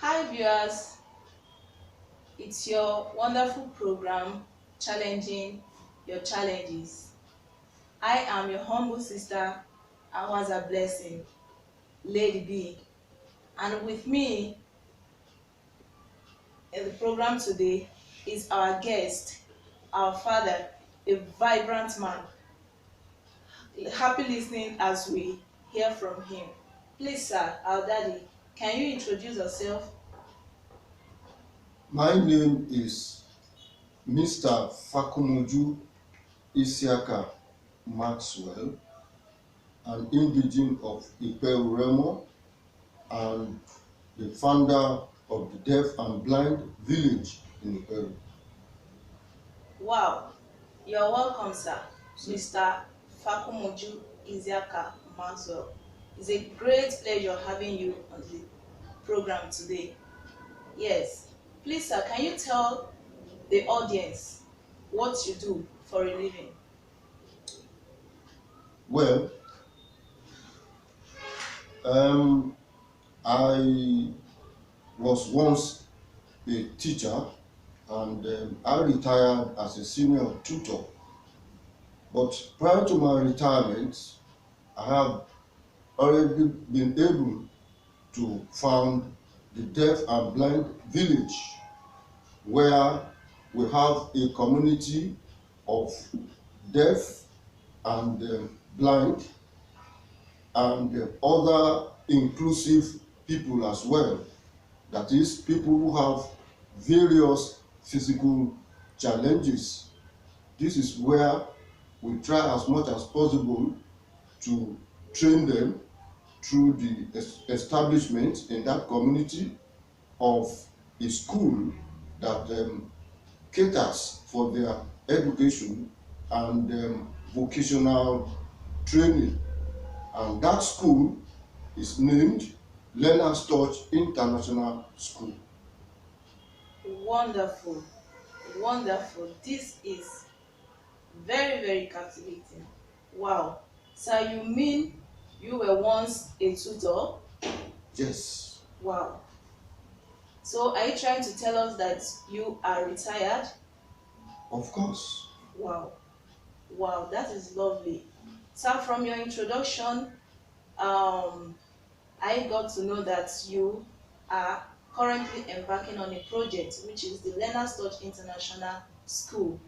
Hi viewers, it's your wonderful program challenging your challenges. I am your humble sister, Awaza Blessing, Lady B, and with me in the program today is our guest, our father, a vibrant man. Happy listening as we hear from him. Please, sir, our daddy, can you introduce yourself? My name is Mr. Fakumuju Isiaka Maxwell, an indigene of Iperu Remo and the founder of the Deaf and Blind Village in Iperu. Wow, you're welcome, sir. Mr. Fakumuju Iziaka Maxwell. It's a great pleasure having you on the program today. Yes, please, sir, can you tell the audience what you do for a living? Well, um, I was once a teacher and I retired as a senior tutor. But prior to my retirement, I have already been able to found the Deaf and Blind Village, where we have a community of deaf and blind and other inclusive people as well. That is, people who have various physical challenges. This is where we try as much as possible to train them through the establishment in that community of a school that caters for their education and vocational training. And that school is named Learner's Touch International School. Wonderful, wonderful. This is very, very captivating. Wow. Sir, you mean you were once a tutor? Yes, Wow. So are you trying to tell us that you are retired? of course. Wow. Wow, that is lovely. So from your introduction, um, I got to know that you are currently embarking on a project which is the Learner's Touch International School.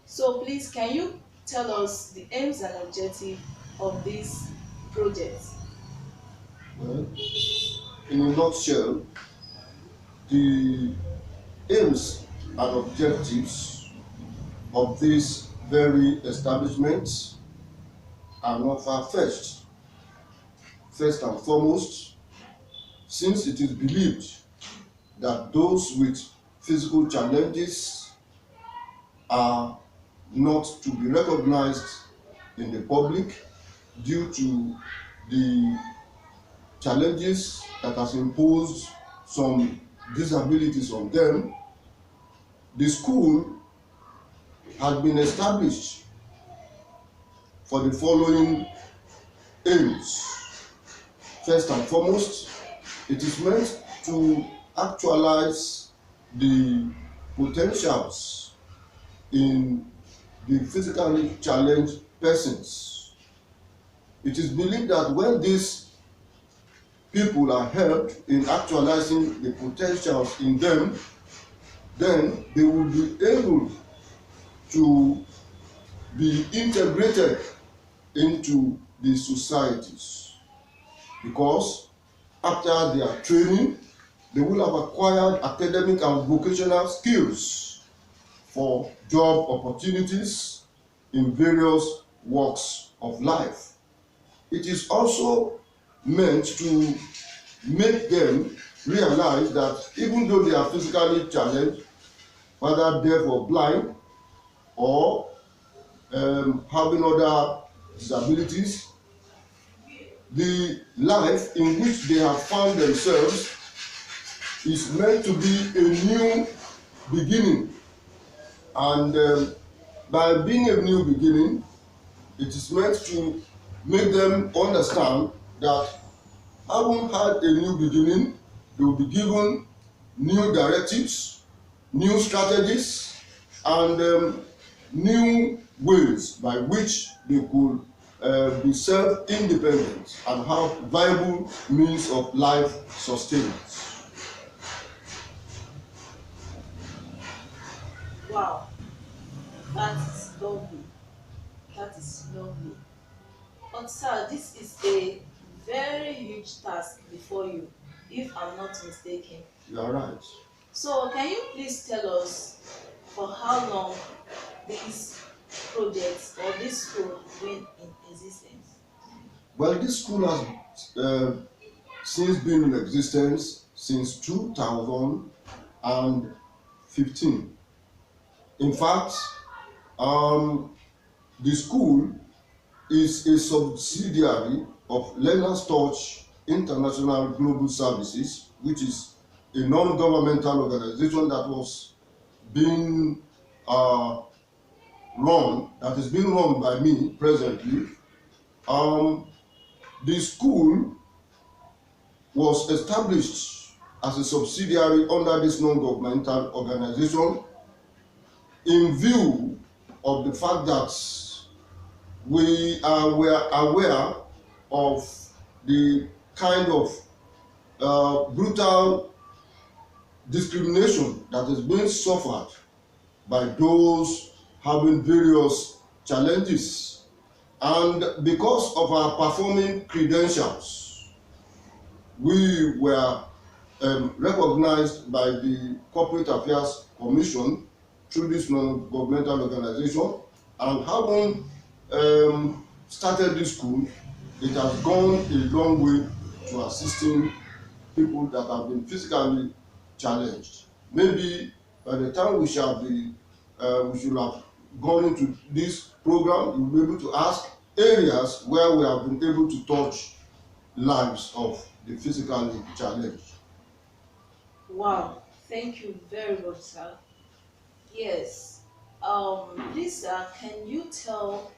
So please, can you tell us the aims and objective of this project? Well, in a nutshell, the aims and objectives of this very establishment are not far-fetched. First and foremost, since it is believed that those with physical challenges are not to be recognized in the public due to the challenges that has imposed some disabilities on them, the school had been established for the following aims. First and foremost, it is meant to actualize the potentials in the physically challenged persons. It is believed that when these people are helped in actualizing the potentials in them, then they will be able to be integrated into the societies, because after their training they will have acquired academic and vocational skills for job opportunities in various walks of life. It is also meant to make them realize that even though they are physically challenged, whether deaf or blind or having other disabilities, the life in which they have found themselves is meant to be a new beginning. And by being a new beginning, it is meant to make them understand that having had a new beginning, They will be given new directives, new strategies, and new ways by which they could be self-independent and have viable means of life sustenance. Wow, that is lovely. That is lovely. But sir, this is a very huge task before you, if I'm not mistaken. You are right. So can you please tell us for how long these projects or this school been in existence? Well, this school has since been in existence since 2015. In fact, um, the school is a subsidiary of Learner's Touch International Global Services, which is a non-governmental organization that was being uh, that is being run by me presently. Um, the school was established as a subsidiary under this non-governmental organization in view of the fact that were aware of the kind of brutal discrimination that is being suffered by those having various challenges. And because of our performing credentials, we were recognized by the Corporate Affairs Commission through this non-governmental organization, and having started this school, it has gone a long way to assisting people that have been physically challenged. Maybe by the time we should have gone into this program, you'll be able to ask areas where we have been able to touch lives of the physically challenged. Wow, thank you very much, sir. Yes. Please, sir, can you tell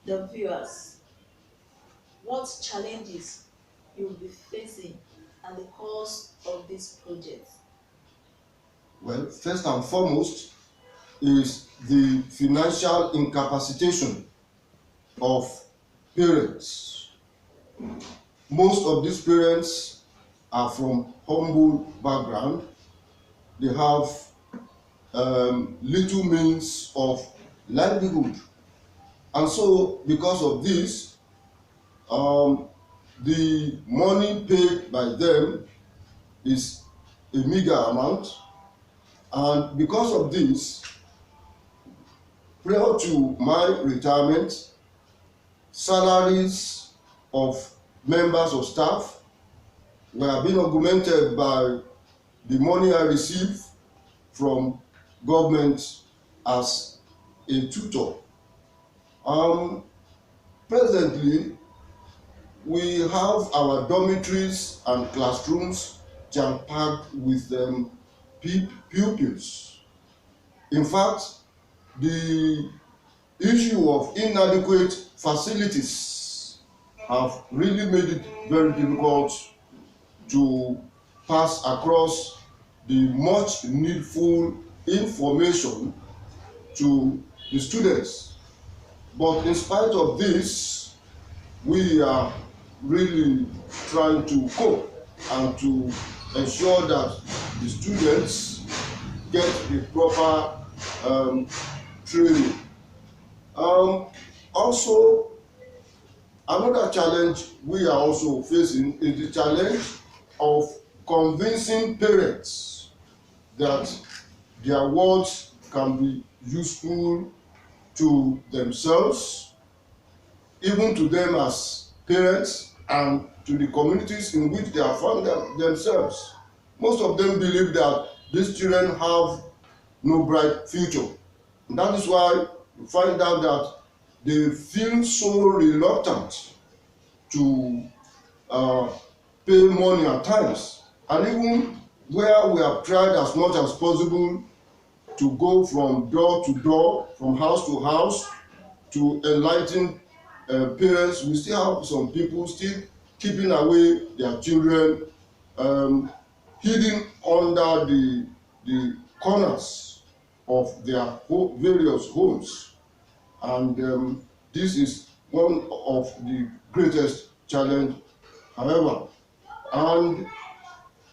the viewers what challenges you'll be facing and the cost of this project? Well, first and foremost is the financial incapacitation of parents. Most of these parents are from humble background. They have little means of livelihood, and so because of this, the money paid by them is a meager amount, and because of this, prior to my retirement, salaries of members of staff were being augmented by the money I receive from government as a tutor. Presently, we have our dormitories and classrooms jam-packed with pupils. In fact, the issue of inadequate facilities have really made it very difficult to pass across the much needful information to the students. But in spite of this, we are really trying to cope and to ensure that the students get the proper training. Also, another challenge we are also facing is the challenge of convincing parents that their words can be useful to themselves, even to them as parents, and to the communities in which they have found themselves. Most of them believe that these children have no bright future. And that is why you find out that they feel so reluctant to pay money at times. And even where we have tried as much as possible to go from door to door, from house to house, to enlighten parents, we still have some people still keeping away their children hidden under the corners of their various homes. And this is one of the greatest challenge, however. And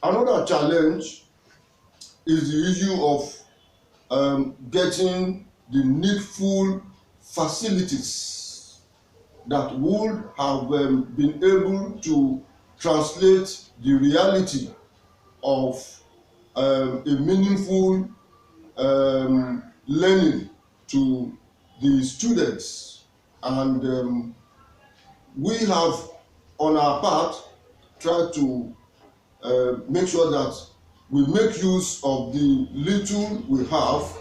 another challenge is the issue of getting the needful facilities that would have been able to translate the reality of a meaningful learning to the students. And we have, on our part, tried to make sure that we make use of the little we have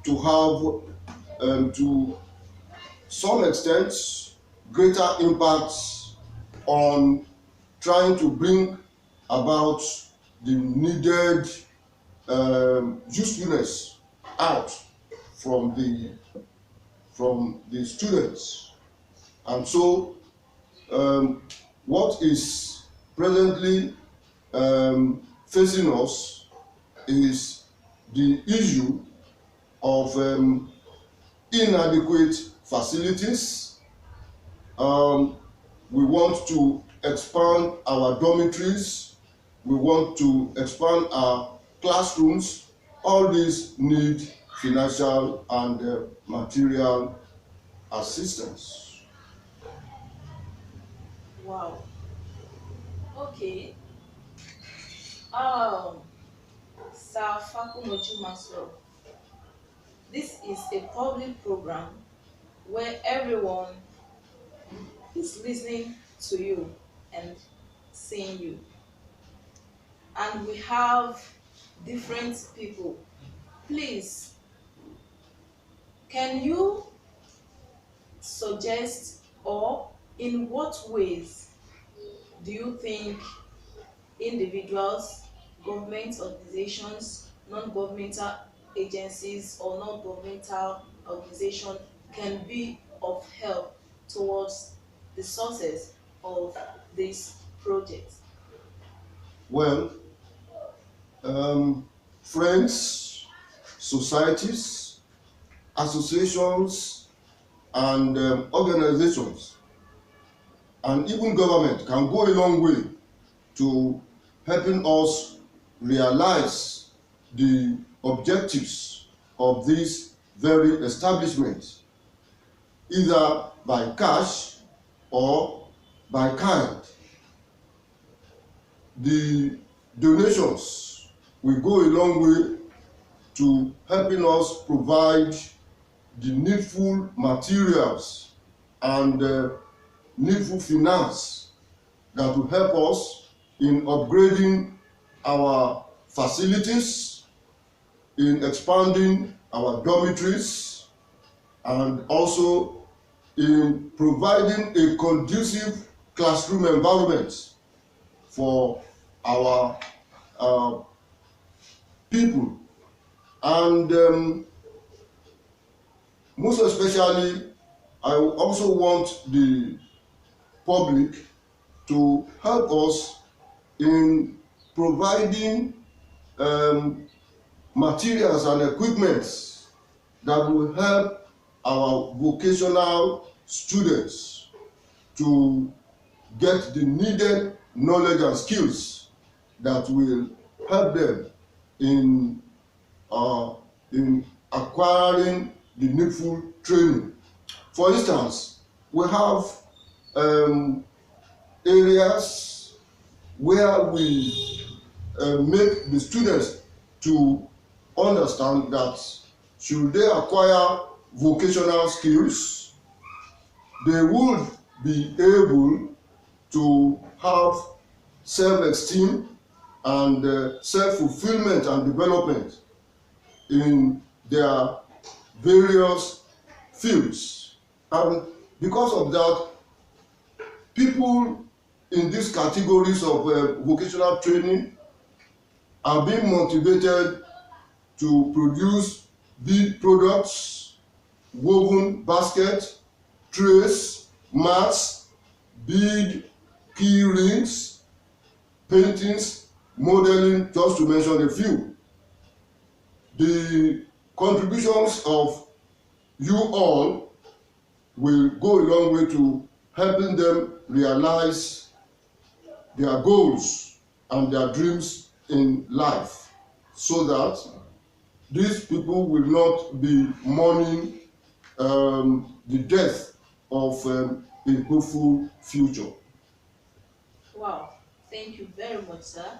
to have, to some extent, greater impacts on trying to bring about the needed usefulness out from the students. And so what is presently facing us is the issue of inadequate facilities. We want to expand our dormitories. We want to expand our classrooms. All these need financial and material assistance. Wow. Okay. Um, Sir Fakumoju Masro, this is a public program where everyone is listening to you and seeing you. And we have different people. Please, can you suggest, or in what ways do you think individuals, government organizations, non-governmental agencies or non-governmental organization can be of help towards the success of this project? Well, friends, societies, associations, and organizations, and even government can go a long way to helping us realize the objectives of this very establishment, either by cash or by kind. The donations will go a long way to helping us provide the needful materials and needful finance that will help us in upgrading our facilities, in expanding our dormitories, and also in providing a conducive classroom environment for our people. And most especially, I also want the public to help us in providing materials and equipment that will help our vocational students to get the needed knowledge and skills that will help them in acquiring the needful training. For instance, we have areas where we make the students to understand that should they acquire vocational skills, they would be able to have self-esteem and self-fulfillment and development in their various fields. And because of that, people in these categories of vocational training are being motivated to produce bead products, woven basket, trays, mats, bead key rings, paintings, modeling, just to mention a few. The contributions of you all will go a long way to helping them realize their goals and their dreams in life, so that these people will not be mourning the death of a hopeful future. Wow, thank you very much, sir.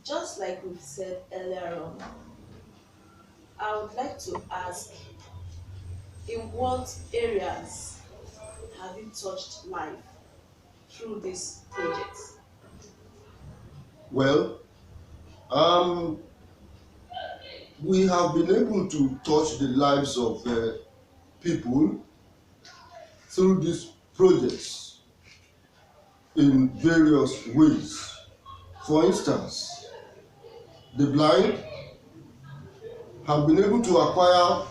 Just like we've said earlier on, I would like to ask, in what areas have you touched life through this project? Well, um, we have been able to touch the lives of people through these projects in various ways. For instance, the blind have been able to acquire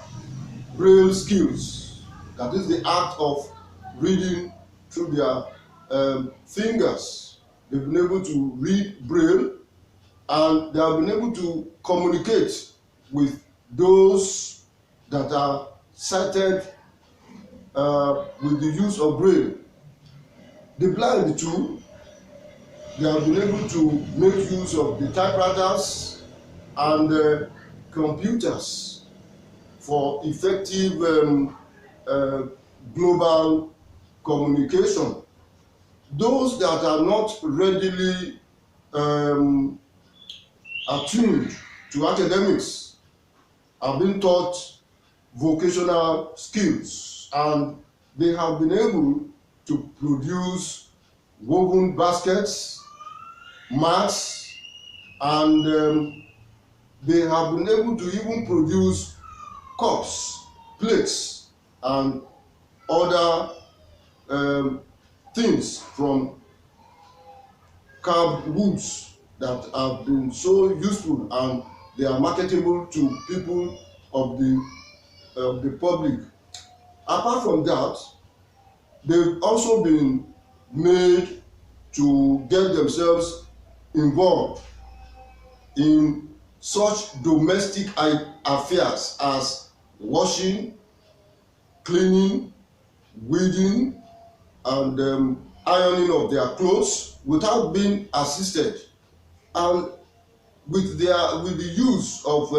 braille skills, that is the act of reading through their fingers. They've been able to read braille, and they have been able to communicate with those that are sighted with the use of braille. The blind too, they have been able to make use of the typewriters and computers for effective uh, global communication. Those that are not readily um, attuned to academics have been taught vocational skills, and they have been able to produce woven baskets, mats, and they have been able to even produce cups, plates, and other things from carved woods that have been so useful, and they are marketable to people of the public. Apart from that, they've also been made to get themselves involved in such domestic affairs as washing, cleaning, weeding, and ironing of their clothes without being assisted, and with the use of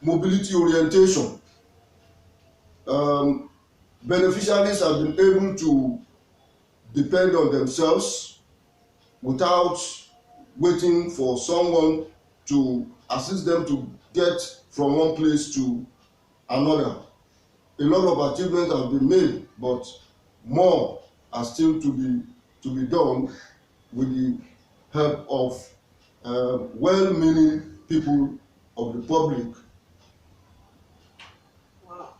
mobility orientation. um, Beneficiaries have been able to depend on themselves without waiting for someone to assist them to get from one place to another. A lot of achievements have been made, but more are still to be done with the help of well-meaning people of the public. Wow,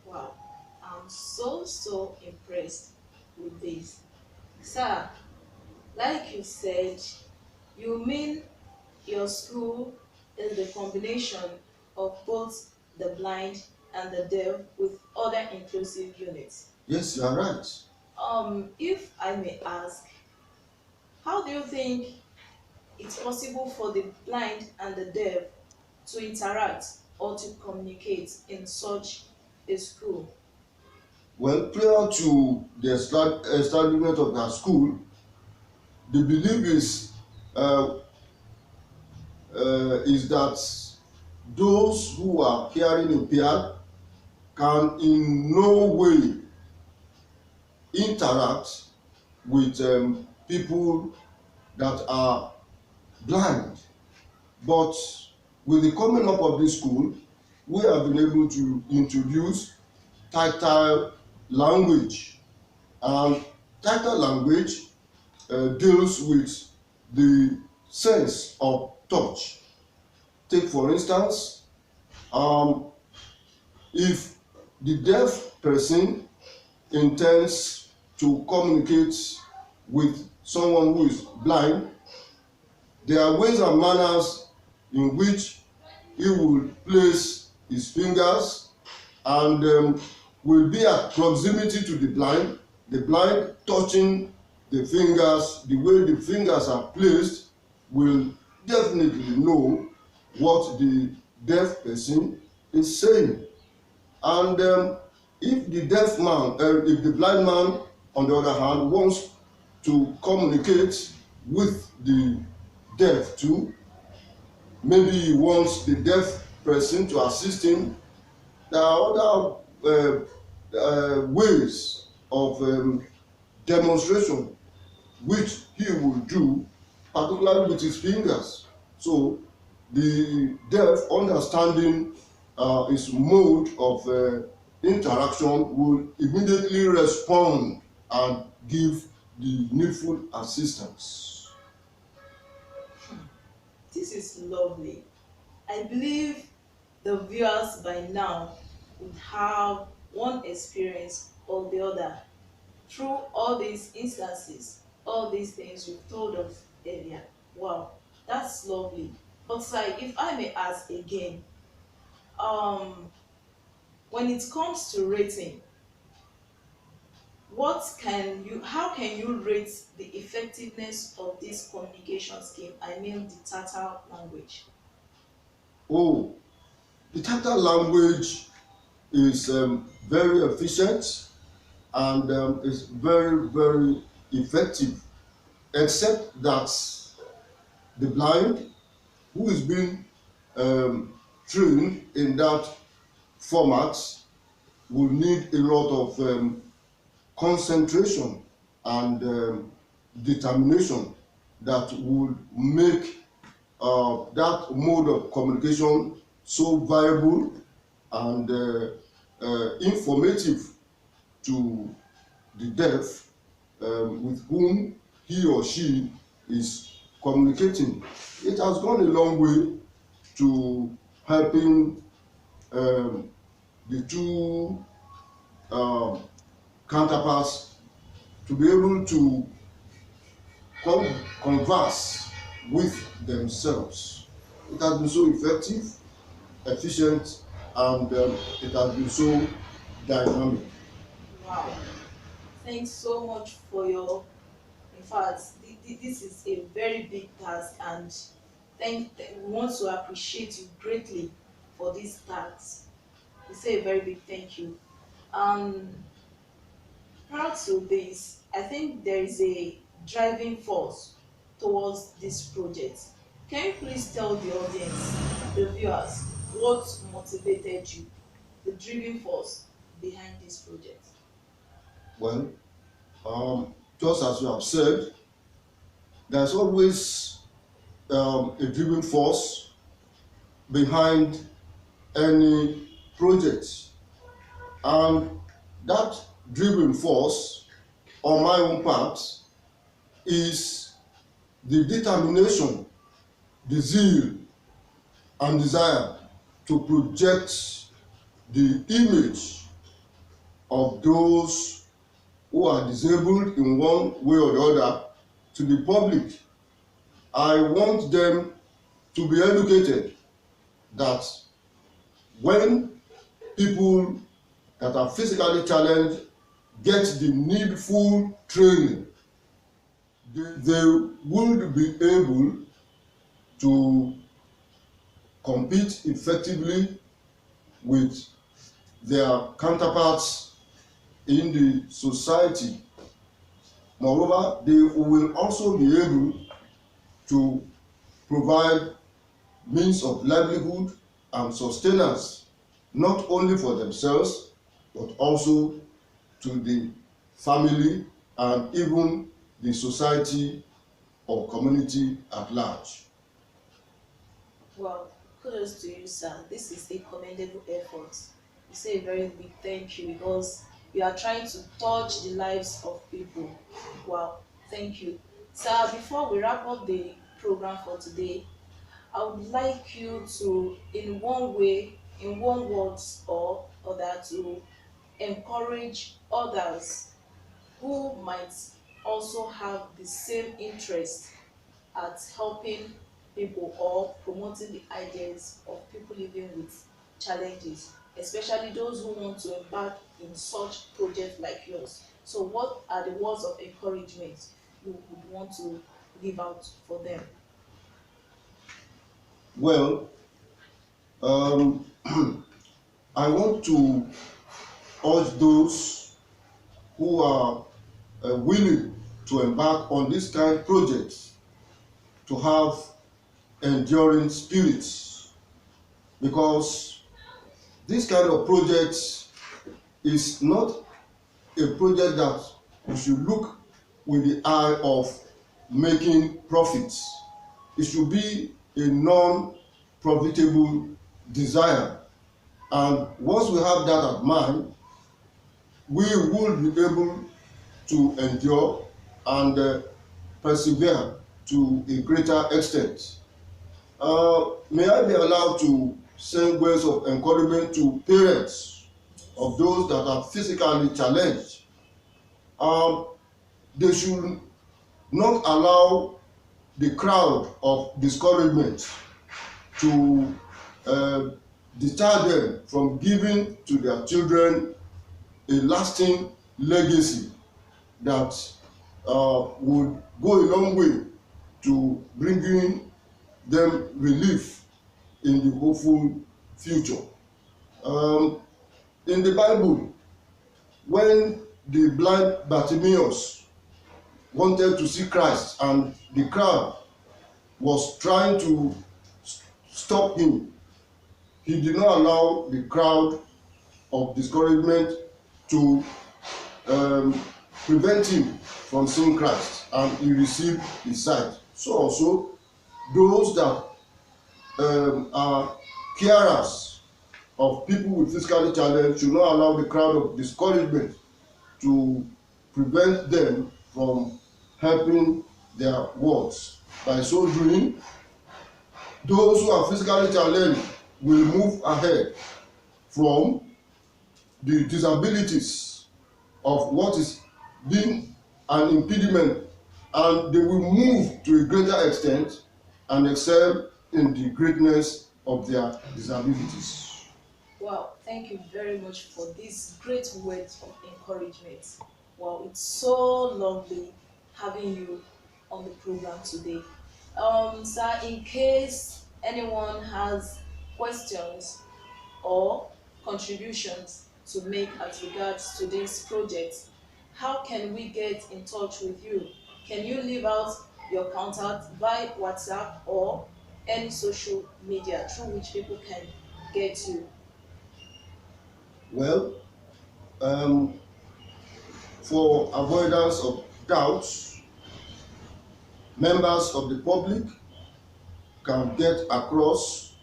wow. I'm so impressed with this. Sir, like you said, you mean your school is the combination of both the blind and the deaf with other inclusive units. Yes, you are right. If I may ask, how do you think it's possible for the blind and the deaf to interact or to communicate in such a school? Well, prior to the establishment of that school, the belief is that those who are hearing impaired can in no way interact with people that are blind. But with the coming up of this school, we have been able to introduce tactile language. And tactile language deals with the sense of touch. Take for instance, if the deaf person intends to communicate with someone who is blind, there are ways and manners in which he will place his fingers and will be at proximity to the blind touching the fingers. The way the fingers are placed will definitely know what the deaf person is saying. And if the deaf man, if the blind man, on the other hand, wants to communicate with the deaf too, maybe he wants the deaf person to assist him. There are other ways of demonstration which he will do, particularly with his fingers. So the deaf understanding his mode of interaction will immediately respond and give the needful assistance. This is lovely. I believe the viewers by now would have one experience or the other through all these instances, all these things you've told us earlier. Wow, that's lovely. But sir, if I may ask again, um, when it comes to rating, how can you rate the effectiveness of this communication scheme? I mean the Tata language. Oh, the Tata language is very efficient and is very, very effective, except that the blind who is being trained in that format will need a lot of concentration and determination that would make that mode of communication so viable and informative to the deaf with whom he or she is communicating. It has gone a long way to helping the two um, counterparts to be able to converse with themselves. It has been so effective, efficient, and it has been so dynamic. Wow. Thanks so much for your, in fact, this is a very big task, and we want to appreciate you greatly for this task. We say a very big thank you. Um, Prior to this, I think there is a driving force towards this project. Can you please tell the audience, the viewers, what motivated you, the driving force behind this project? Well, just as you have said, there's always a driving force behind any project, and that driving force on my own part is the determination, the zeal and desire to project the image of those who are disabled in one way or the other to the public. I want them to be educated that when people that are physically challenged get the needful training, they will be able to compete effectively with their counterparts in the society. Moreover, they will also be able to provide means of livelihood and sustenance, not only for themselves, but also to the family and even the society or community at large. Well, kudos to you, sir. This is a commendable effort. We say a very big thank you because you are trying to touch the lives of people. Wow, thank you. Sir, before we wrap up the program for today, I would like you to, in one way, in one words or other, to encourage others who might also have the same interest at helping people or promoting the ideas of people living with challenges, especially those who want to embark in such projects like yours. So, what are the words of encouragement you would want to give out for them? Well, um, I want to urge those who are willing to embark on this kind of project to have enduring spirits, because this kind of project is not a project that you should look with the eye of making profits. It should be a non-profitable desire, and once we have that at mind, we will be able to endure and persevere to a greater extent. May I be allowed to send words of encouragement to parents of those that are physically challenged? They should not allow the crowd of discouragement to uh, deter them from giving to their children a lasting legacy that would go a long way to bringing them relief in the hopeful future. Um, in the Bible, when the blind Bartimaeus wanted to see Christ and the crowd was trying to stop him, he did not allow the crowd of discouragement to um, prevent him from seeing Christ, and he received his sight. So also those that are carers of people with physical challenge should not allow the crowd of discouragement to prevent them from helping their works. By so doing, those who are physically challenged will move ahead from the disabilities of what is being an impediment, and they will move to a greater extent and excel in the greatness of their disabilities. Wow, thank you very much for these great words of encouragement. Wow, it's so lovely having you on the program today. Sir, in case anyone has questions or contributions to make as regards to this project, how can we get in touch with you? Can you leave out your contact by WhatsApp or any social media through which people can get you? Well, um, for avoidance of doubts, members of the public can get across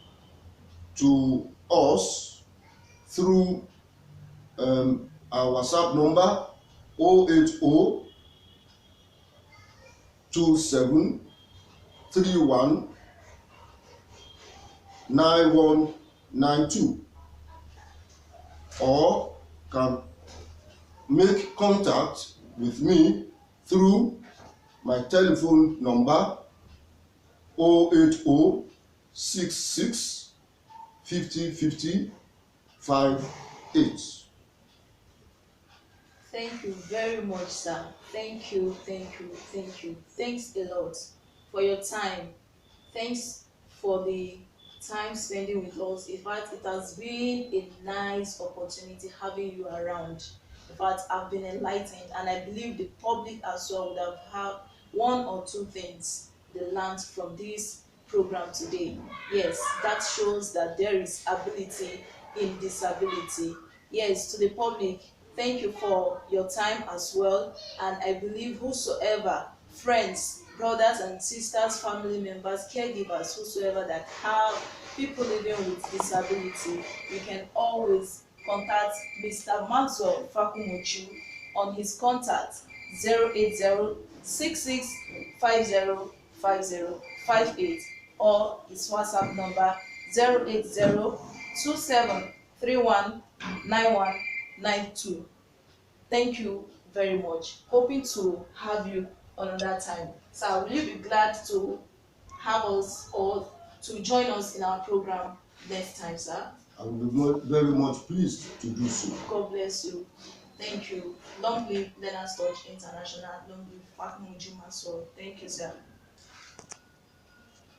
to us through our WhatsApp number 080 27 31 9192, or can make contact with me through my telephone number 080 66 50 50 58. Thank you very much, sir. Thank you, thank you, thank you. Thanks a lot for your time. Thanks for the time spending with us. In fact, it has been a nice opportunity having you around. In fact, I've been enlightened, and I believe the public as well would have had one or two things they learned from this program today. Yes, that shows that there is ability in disability. Yes, to the public, thank you for your time as well. And I believe whosoever, friends, brothers and sisters, family members, caregivers, whosoever that have people living with disability, you can always contact Mr. Maxwell Fakumuchu on his contact 08066505058, or his WhatsApp number 08027319192. Thank you very much. Hoping to have you another time. So will you be glad to have us or to join us in our program next time, sir? I will be very much pleased to do so. God bless you. Thank you. Long live Learners Touch International. Long live Fatma Juma. So thank you, sir.